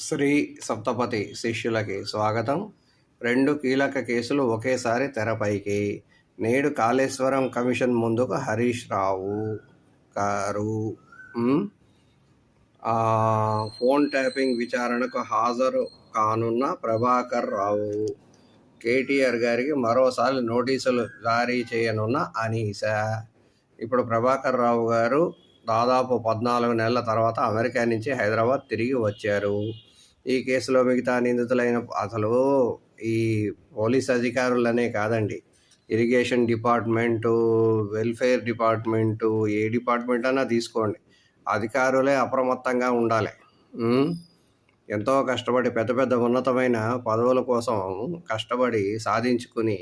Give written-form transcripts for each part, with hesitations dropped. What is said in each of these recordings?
శ్రీ సప్తపది శిష్యులకి స్వాగతం. 2 కీలక కేసులు ఒకేసారి తెరపైకి. నేడు కాళేశ్వరం కమిషన్ ముందుకు హరీష్ రావు గారు. ఫోన్ ట్యాపింగ్ విచారణకు హాజరు కానున్న ప్రభాకర్ రావు. కేటీఆర్ గారికి మరోసారి నోటీసులు జారీ చేయనున్న అనీష. ఇప్పుడు ప్రభాకర్ రావు గారు దాదాపు 14 నెలల తర్వాత అమెరికా నుంచి హైదరాబాద్ తిరిగి వచ్చారు. ఈ కేసులో మిగతా నిందితులైన అసలు ఈ పోలీస్ అధికారులనే కాదండి, ఇరిగేషన్ డిపార్ట్మెంటు, వెల్ఫేర్ డిపార్ట్మెంటు, ఏ డిపార్ట్మెంట్ అన్నా తీసుకోండి, అధికారులే అప్రమత్తంగా ఉండాలి. ఎంతో కష్టపడి పెద్ద పెద్ద ఉన్నతమైన పదవుల కోసం కష్టపడి సాధించుకుని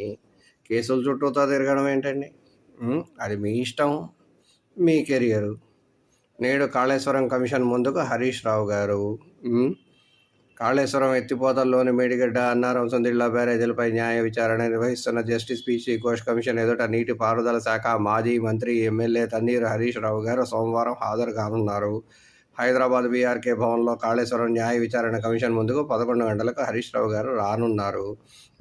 కేసుల చుట్టూతో తిరగడం ఏంటండి? అది మీ ఇష్టం, మీ కెరియరు. నేడు కాళేశ్వరం కమిషన్ ముందుకు హరీష్ రావు గారు. కాళేశ్వరం ఎత్తిపోతల్లోని మేడిగడ్డ, అన్నారం, సొందిళ్ల బ్యారేజీలపై న్యాయ విచారణ నిర్వహిస్తున్న జస్టిస్ పి.సి. ఘోష్ కమిషన్ ఎదుట నీటి పారుదల శాఖ మాజీ మంత్రి, ఎమ్మెల్యే తన్నీరు హరీష్ రావు గారు సోమవారం హాజరు కానున్నారు. హైదరాబాద్ బీఆర్కే భవన్లో కాళేశ్వరం న్యాయ విచారణ కమిషన్ ముందుకు 11 గంటలకు హరీష్ రావు గారు రానున్నారు.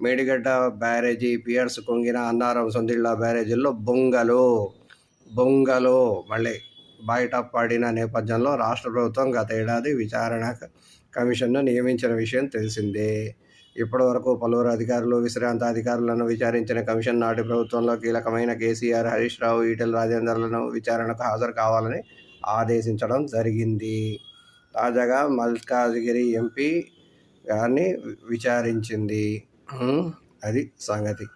మేడిగడ్డ బ్యారేజీ, పియర్స్ కుంగిన, అన్నారం, సొందిళ్ల బ్యారేజీల్లో బొంగలో మళ్ళీ బయటపడిన నేపథ్యంలో రాష్ట్ర ప్రభుత్వం గత ఏడాది విచారణ కమిషన్ను నియమించిన విషయం తెలిసిందే. ఇప్పటి వరకు పలువురు అధికారులు, విశ్రాంత అధికారులను విచారించిన కమిషన్ నాటి ప్రభుత్వంలో కీలకమైన కేసీఆర్, హరీష్ రావు, ఈటెల రాజేందర్లను విచారణకు హాజరు కావాలని ఆదేశించడం జరిగింది. తాజాగా మల్కాజిగిరి ఎంపీ గారిని విచారించింది. అది సంగతి.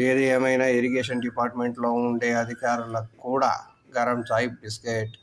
ఏది ఏమైనా ఇరిగేషన్ డిపార్ట్మెంట్లో ఉండే అధికారులకు కూడా గరం చాయ్ బిస్కెట్.